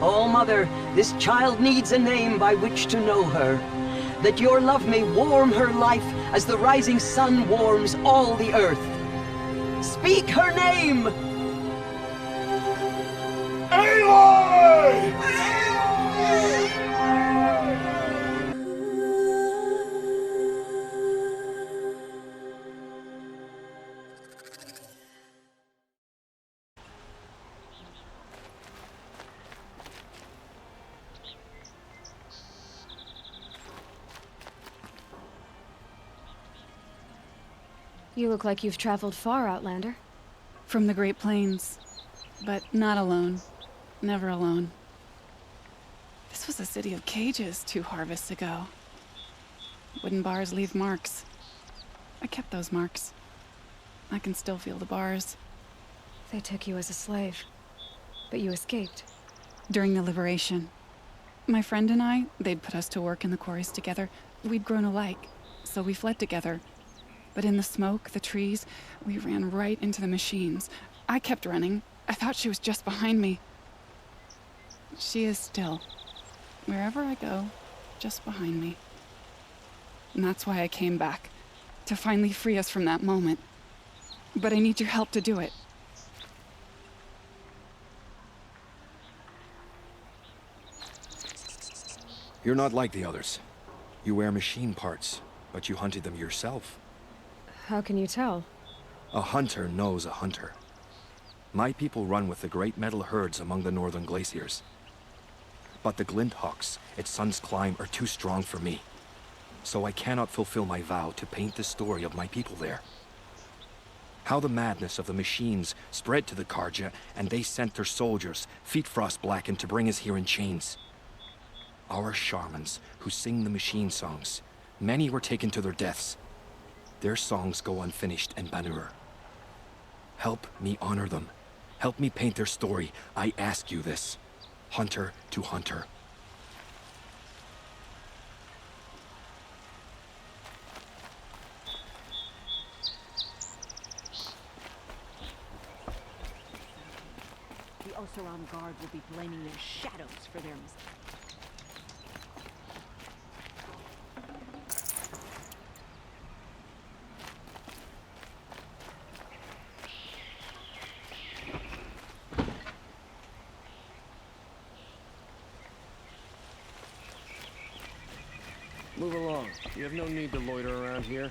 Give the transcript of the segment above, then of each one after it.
Oh, Mother, this child needs a name by which to know her. That your love may warm her life as the rising sun warms all the earth. Speak her name! Aloy! You look like you've traveled far, Outlander. From the Great Plains. But not alone. Never alone. This was a city of cages 2 harvests ago. Wooden bars leave marks. I kept those marks. I can still feel the bars. They took you as a slave, but you escaped. During the liberation. My friend and I, they'd put us to work in the quarries together. We'd grown alike, so we fled together. But in the smoke, the trees, we ran right into the machines. I kept running. I thought she was just behind me. She is still. Wherever I go, just behind me. And that's why I came back. To finally free us from that moment. But I need your help to do it. You're not like the others. You wear machine parts, but you hunted them yourself. How can you tell? A hunter knows a hunter. My people run with the great metal herds among the northern glaciers. But the Glinthawks at Sun's Climb are too strong for me. So I cannot fulfill my vow to paint the story of my people there. How the madness of the machines spread to the Carja, and they sent their soldiers, feet frost-blackened, to bring us here in chains. Our shamans, who sing the machine songs, many were taken to their deaths. Their songs go unfinished in Banur. Help me honor them. Help me paint their story. I ask you this. Hunter to hunter. The Oseram Guard will be blaming their shadows for their mistakes. Move along. You have no need to loiter around here.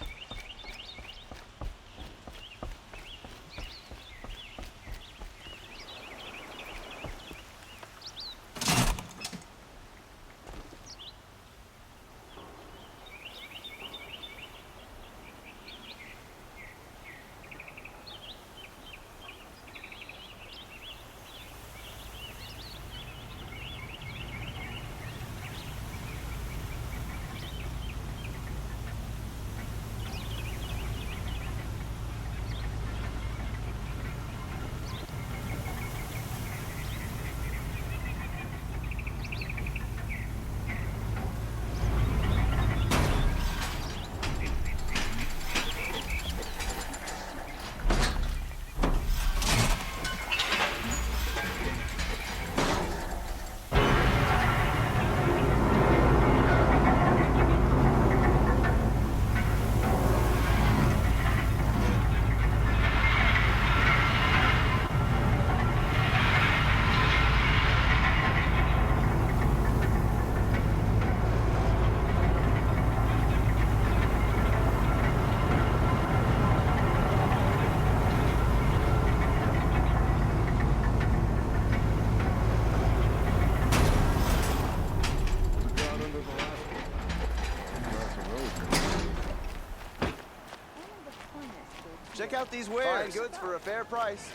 Check out these wares. Fine goods for a fair price.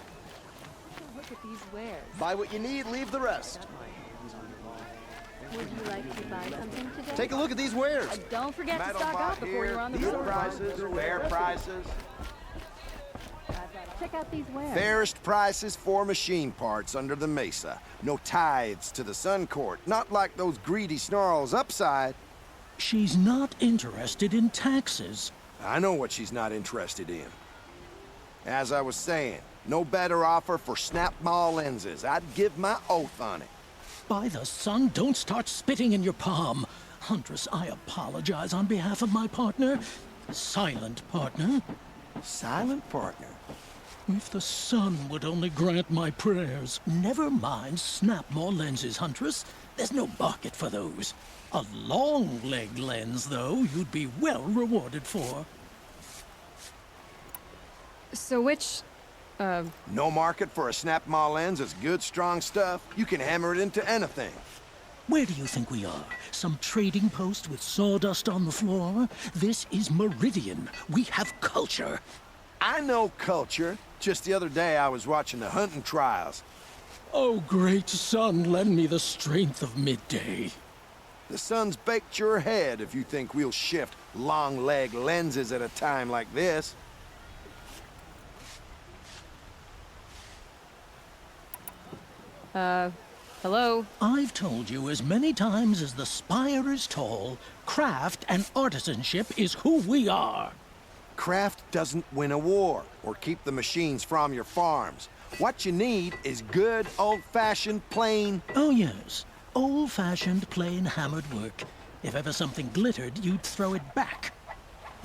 Look at these wares. Buy what you need, leave the rest. Would you like to buy something today? Take a look at these wares. Don't forget to stock up before you're on the These road. prices are fair prices. Check out these wares. Fairest prices for machine parts under the mesa. No tithes to the Sun Court. Not like those greedy snarls upside. She's not interested in taxes. I know what she's not interested in. As I was saying, no better offer for snap-ball lenses. I'd give my oath on it. By the sun, don't start spitting in your palm. Huntress, I apologize on behalf of my partner. Silent partner. Silent partner. If the sun would only grant my prayers. Never mind snap-more lenses, Huntress. There's no market for those. A long-leg lens, though, you'd be well rewarded for. So which... No market for a snap-maw lens is good, strong stuff. You can hammer it into anything. Where do you think we are? Some trading post with sawdust on the floor? This is Meridian. We have culture. I know culture. Just the other day I was watching the hunting trials. Oh, great sun, lend me the strength of midday. The sun's baked your head if you think we'll shift long-leg lenses at a time like this. hello? I've told you as many times as the spire is tall, craft and artisanship is who we are. Craft doesn't win a war or keep the machines from your farms. What you need is good, old-fashioned, plain... Oh, yes. Old-fashioned, plain hammered work. If ever something glittered, you'd throw it back.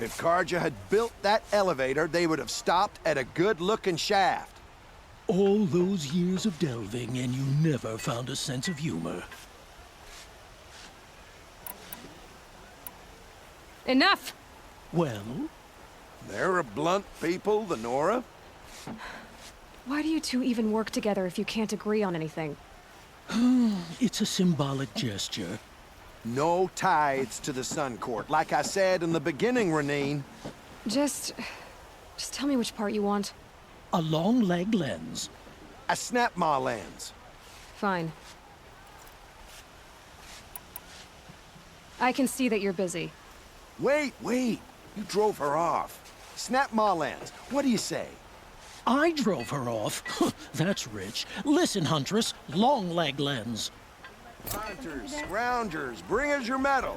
If Carja had built that elevator, they would have stopped at a good-looking shaft. All those years of delving, and you never found a sense of humor. Enough! Well? They're a blunt people, the Nora. Why do you two even work together if you can't agree on anything? It's a symbolic gesture. No tithes to the Sun Court, like I said in the beginning, Renine. Just tell me which part you want. A long-leg lens. A snap-maw lens. Fine. I can see that you're busy. Wait. You drove her off. Snap-maw lens. What do you say? I drove her off. That's rich. Listen, Huntress, long-leg lens. Hunters, scroungers, bring us your metal.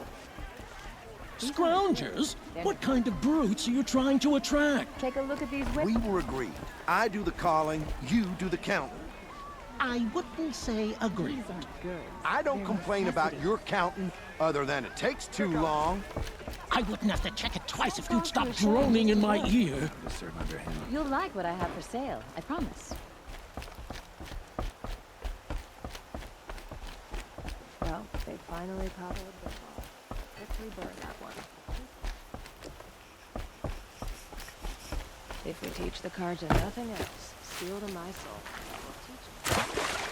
Scroungers? What kind of brutes are you trying to attract? Take a look at these We were agreed. I do the calling, you do the counting. I wouldn't say agreed. I don't complain about your counting, other than it takes too long. I wouldn't have to check it twice if you'd stop droning in my ear. You'll like what I have for sale, I promise. Well, they finally caught the ball. Quickly burn that one. If we teach the Carja nothing else, steel to my soul, we'll teach them.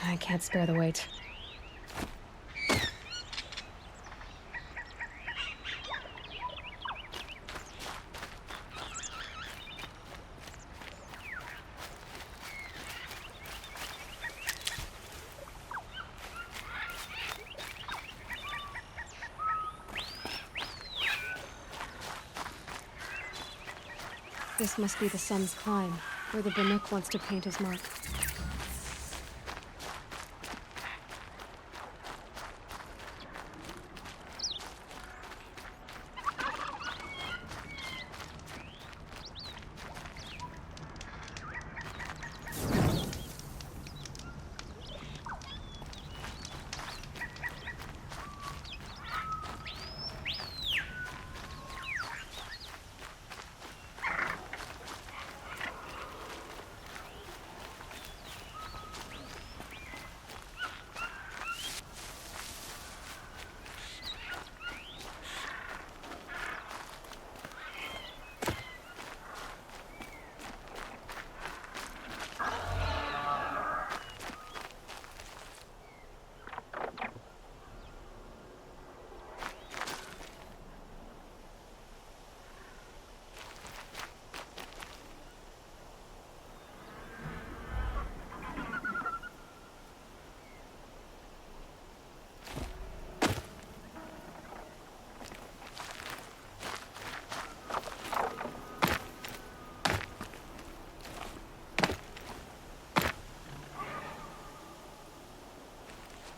I can't spare the weight. This must be the Sun's Climb, where the Bannock wants to paint his mark.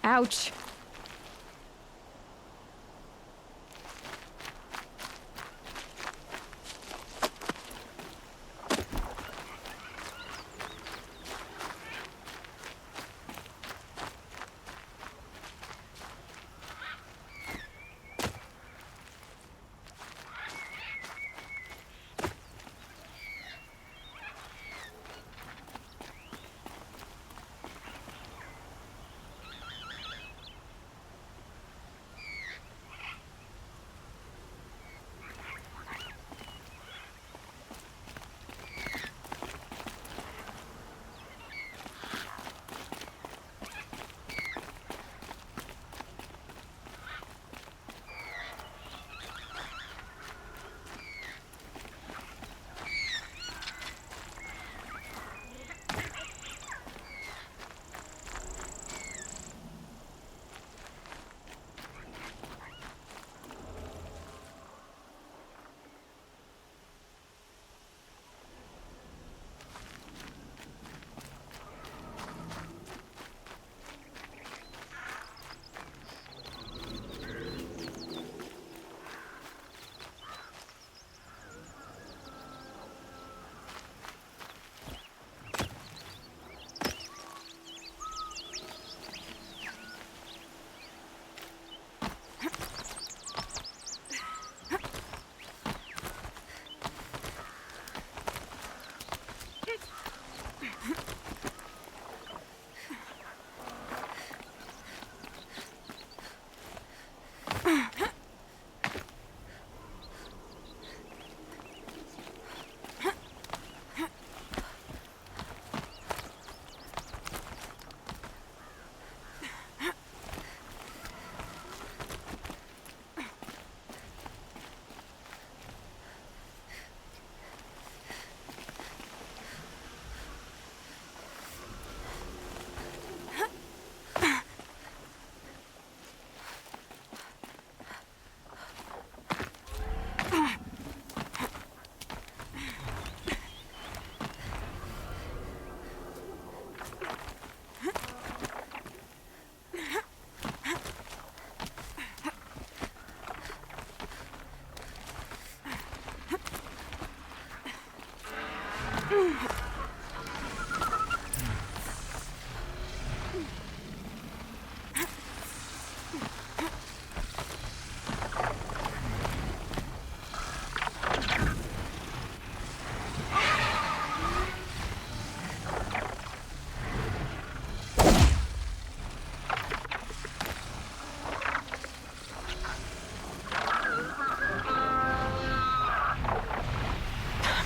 Ouch!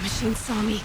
Machine saw me.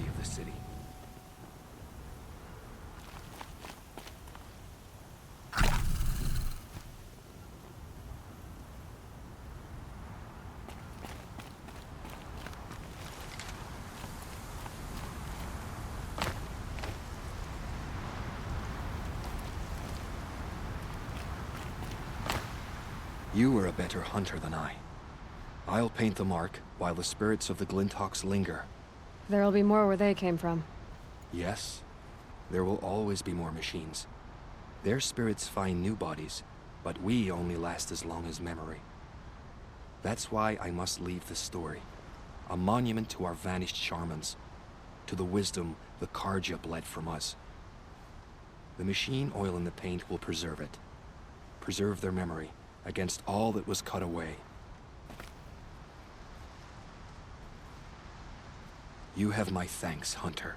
beauty of the city. You are a better hunter than I. I'll paint the mark while the spirits of the Glinthawks linger. There'll be more where they came from. Yes, there will always be more machines. Their spirits find new bodies, but we only last as long as memory. That's why I must leave the story. A monument to our vanished shamans, to the wisdom the Carja bled from us. The machine oil in the paint will preserve it. Preserve their memory against all that was cut away. You have my thanks, Hunter.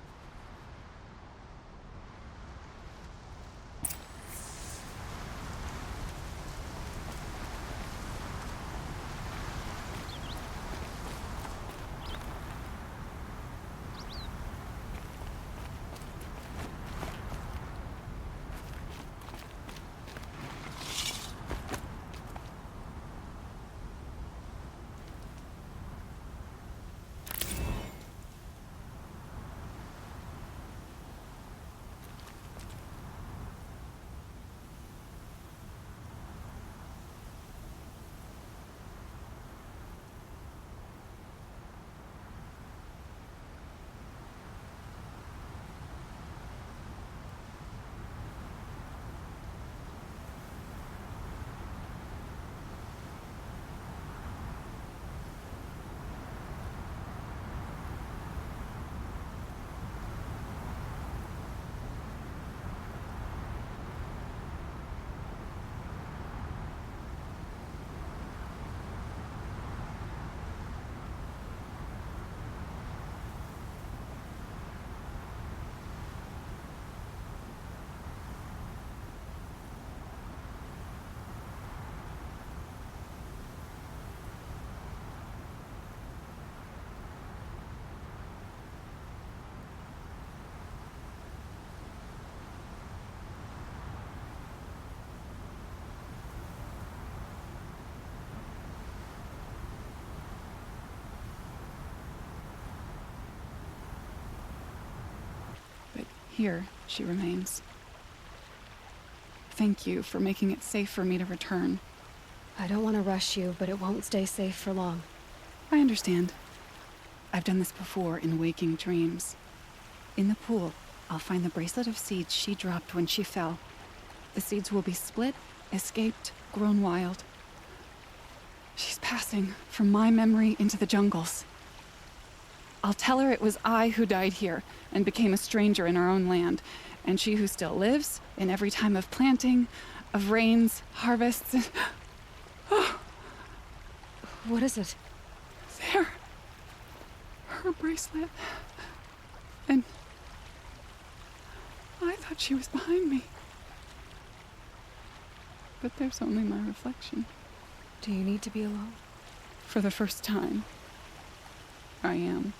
Here she remains. Thank you for making it safe for me to return. I don't want to rush you, but it won't stay safe for long. I understand. I've done this before in waking dreams. In the pool, I'll find the bracelet of seeds she dropped when she fell. The seeds will be split, escaped, grown wild. She's passing from my memory into the jungles. I'll tell her it was I who died here and became a stranger in our own land, and she who still lives in every time of planting, of rains, harvests, and... Oh, What is it? there. Her bracelet. And I thought she was behind me. But there's only my reflection. Do you need to be alone? For the first time, I am.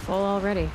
Full already.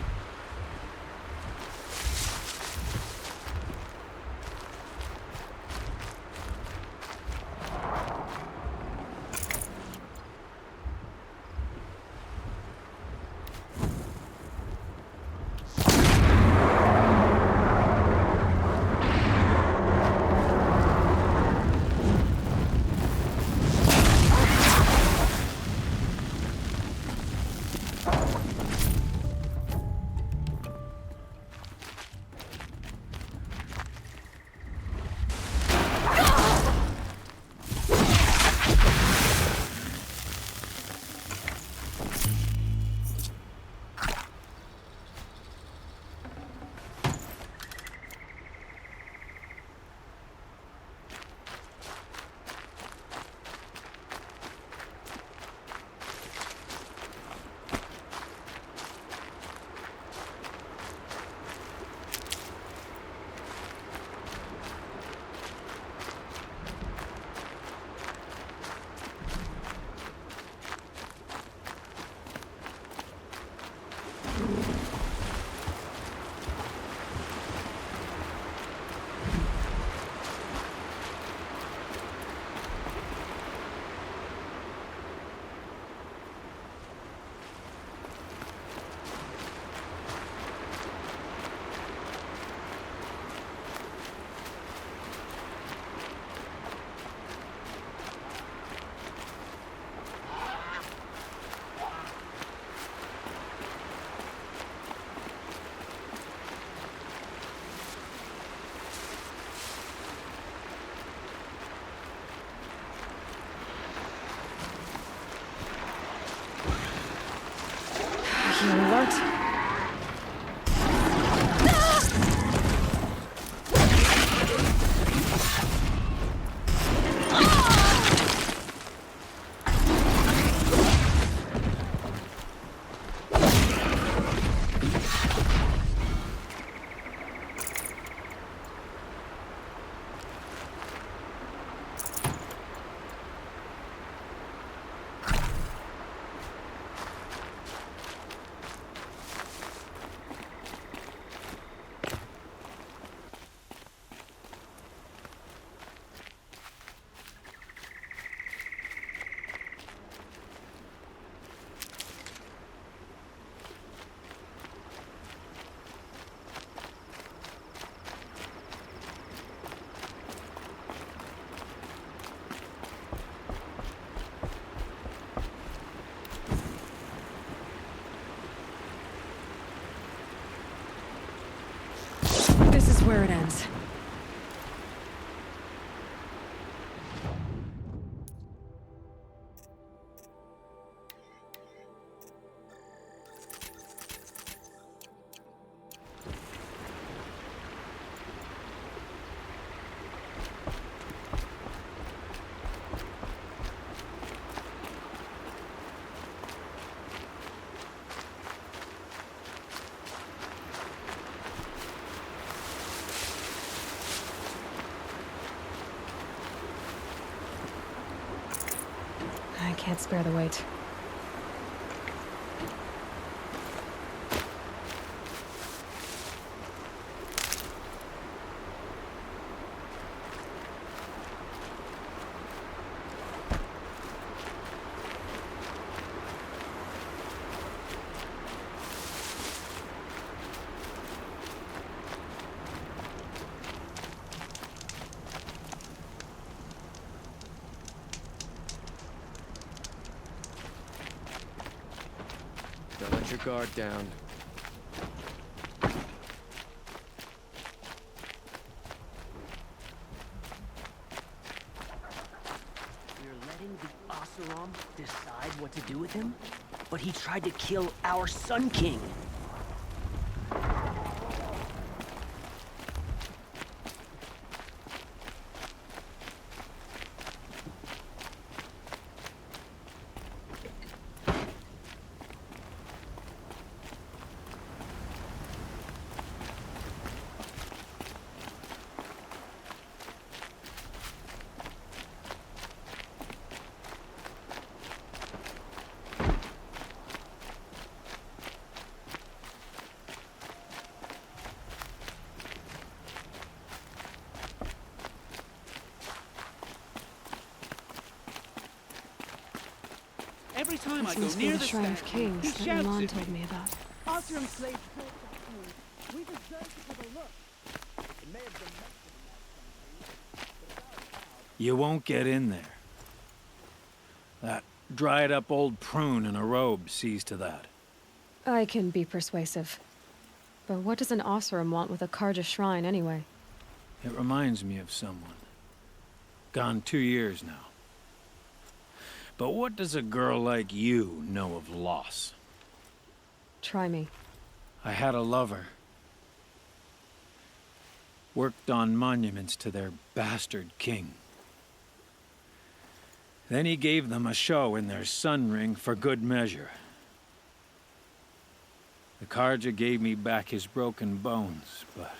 Healing alert. This is where it ends. I can't spare the weight. Don't let your guard down. We're letting the Oseram decide what to do with him? But he tried to kill our Sun King. Every time I This go must be near the the Shrine of statue, Kings he that shouts Milan at told me. me about. Oseram slaves built that tomb. We deserve to have a look. It may have been You won't get in there. That dried-up old prune in a robe sees to that. I can be persuasive. But what does an Oseram want with a Karja shrine, anyway? It reminds me of someone. Gone 2 years now. But what does a girl like you know of loss? Try me. I had a lover. Worked on monuments to their bastard king. Then he gave them a show in their sun ring for good measure. The Karja gave me back his broken bones, but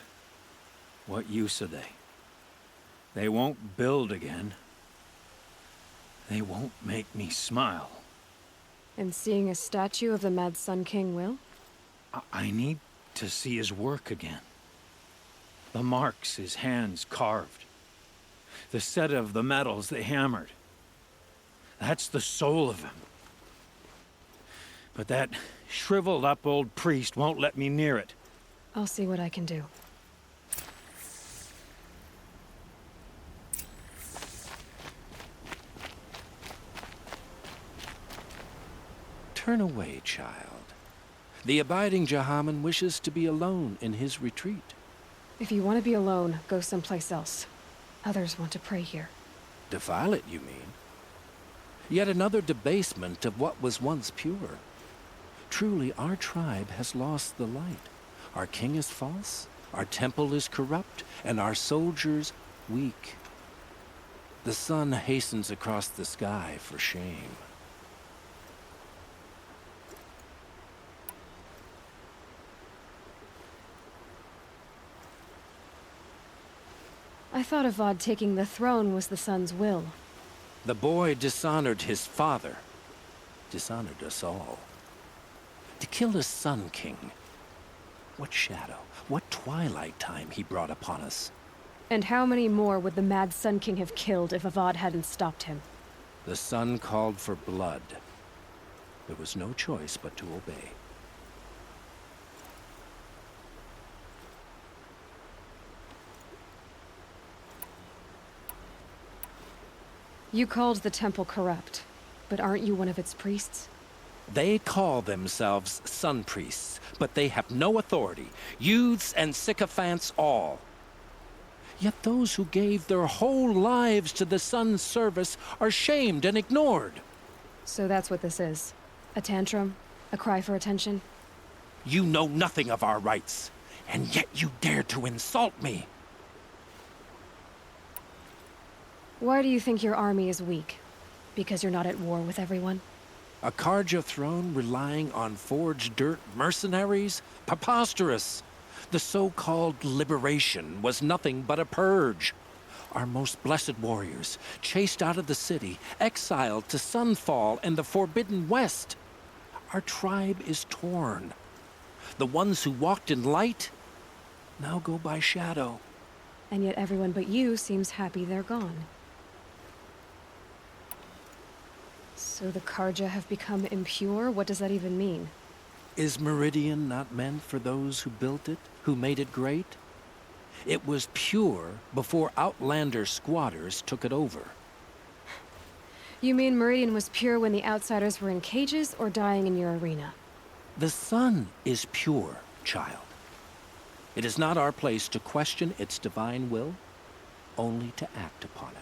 what use are they? They won't build again. They won't make me smile. And seeing a statue of the Mad Sun King will? I need to see his work again. The marks his hands carved. The set of the metals they hammered. That's the soul of him. But that shriveled up old priest won't let me near it. I'll see what I can do. Turn away, child. The abiding Jahaman wishes to be alone in his retreat. If you want to be alone, go someplace else. Others want to pray here. Defile it, you mean? Yet another debasement of what was once pure. Truly, our tribe has lost the light. Our king is false, our temple is corrupt, and our soldiers weak. The sun hastens across the sky for shame. I thought Avad taking the throne was the sun's will. The boy dishonored his father, dishonored us all. To kill a sun king. What shadow, what twilight time he brought upon us. And how many more would the Mad Sun King have killed if Avad hadn't stopped him? The sun called for blood. There was no choice but to obey. You called the temple corrupt, but aren't you one of its priests? They call themselves sun priests, but they have no authority. Youths and sycophants all. Yet those who gave their whole lives to the sun's service are shamed and ignored. So that's what this is. A tantrum? A cry for attention? You know nothing of our rights, and yet you dare to insult me. Why do you think your army is weak? Because you're not at war with everyone? A Karja throne relying on forged dirt mercenaries? Preposterous! The so-called liberation was nothing but a purge. Our most blessed warriors, chased out of the city, exiled to Sunfall and the Forbidden West. Our tribe is torn. The ones who walked in light now go by shadow. And yet everyone but you seems happy they're gone. So the Karja have become impure? What does that even mean? Is Meridian not meant for those who built it, who made it great? It was pure before Outlander squatters took it over. You mean Meridian was pure when the outsiders were in cages or dying in your arena? The sun is pure, child. It is not our place to question its divine will, only to act upon it.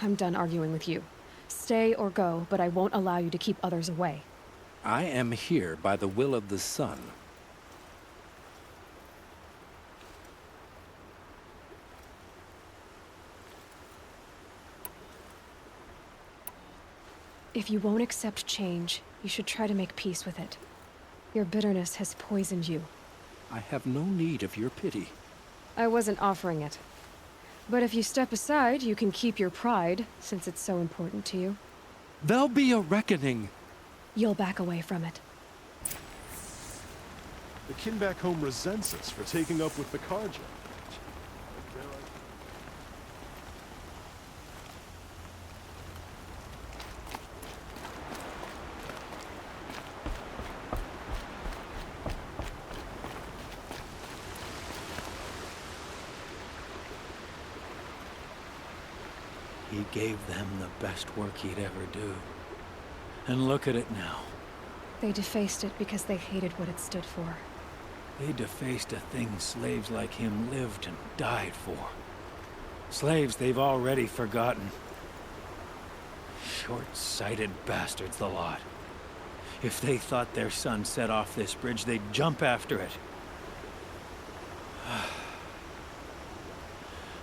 I'm done arguing with you. Stay or go, but I won't allow you to keep others away. I am here by the will of the sun. If you won't accept change, you should try to make peace with it. Your bitterness has poisoned you. I have no need of your pity. I wasn't offering it. But if you step aside, you can keep your pride, since it's so important to you. There'll be a reckoning. You'll back away from it. The kin back home resents us for taking up with the Carja. He gave them the best work he'd ever do. And look at it now. They defaced it because they hated what it stood for. They defaced a thing slaves like him lived and died for. Slaves they've already forgotten. Short-sighted bastards, the lot. If they thought their son set off this bridge, they'd jump after it.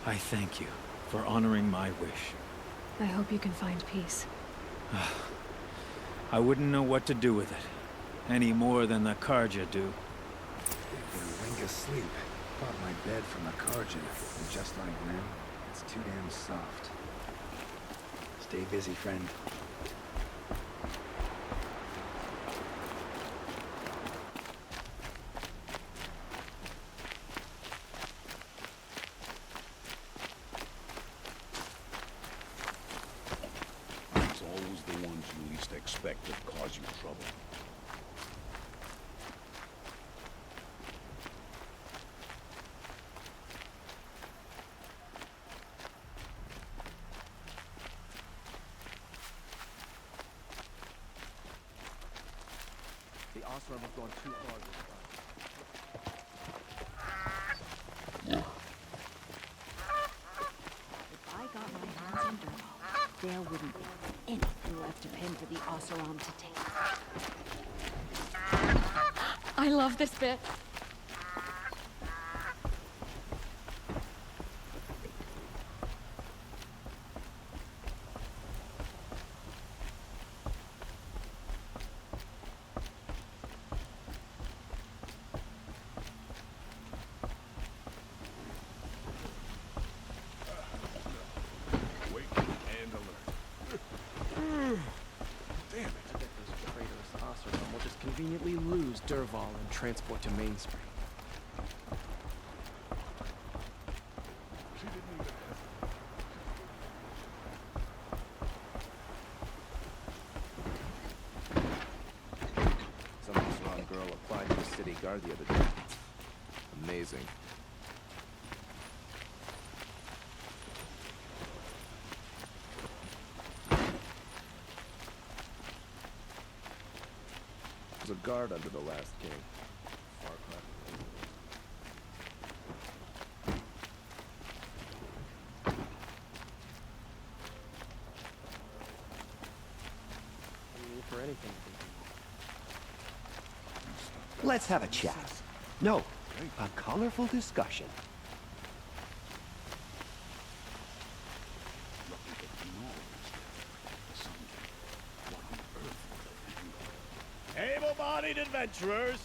I thank you for honoring my wish. I hope you can find peace. I wouldn't know what to do with it, any more than the Carja do. If a wink of sleep bought my bed from the Carja, and just like them, it's too damn soft. Stay busy, friend. It's always the ones you least expect that cause you trouble. The Oseram have gone too far this time. If I got my hands on Dervahl, there wouldn't be anything left of him for the Oseram to take. I love this bit. Conveniently lose Dervahl and transport to Mainspring. Some Oseram girl applied to the city guard the other day. Amazing. Was a guard under the last king. Farquaad. Need for anything. Let's have a chat. No, a colorful discussion. Able-bodied adventurers,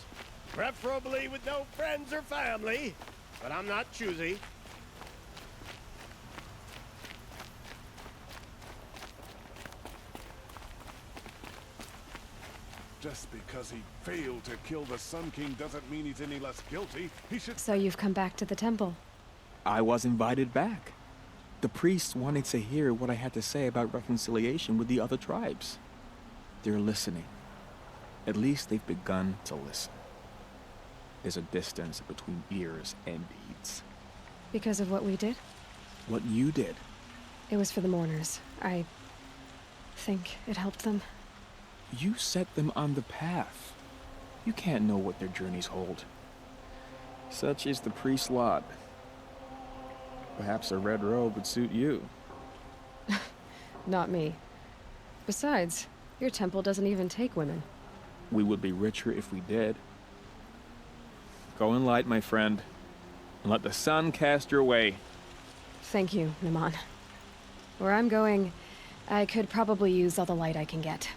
preferably with no friends or family, but I'm not choosy. Just because he failed to kill the Sun King doesn't mean he's any less guilty. He should... So you've come back to the temple. I was invited back. The priests wanted to hear what I had to say about reconciliation with the other tribes. They're listening. At least they've begun to listen. There's a distance between ears and deeds. Because of what we did? What you did. It was for the mourners. I think it helped them. You set them on the path. You can't know what their journeys hold. Such is the priest's lot. Perhaps a red robe would suit you. Not me. Besides, your temple doesn't even take women. We would be richer if we did. Go in light, my friend, and let the sun cast your way. Thank you, Naman. Where I'm going, I could probably use all the light I can get.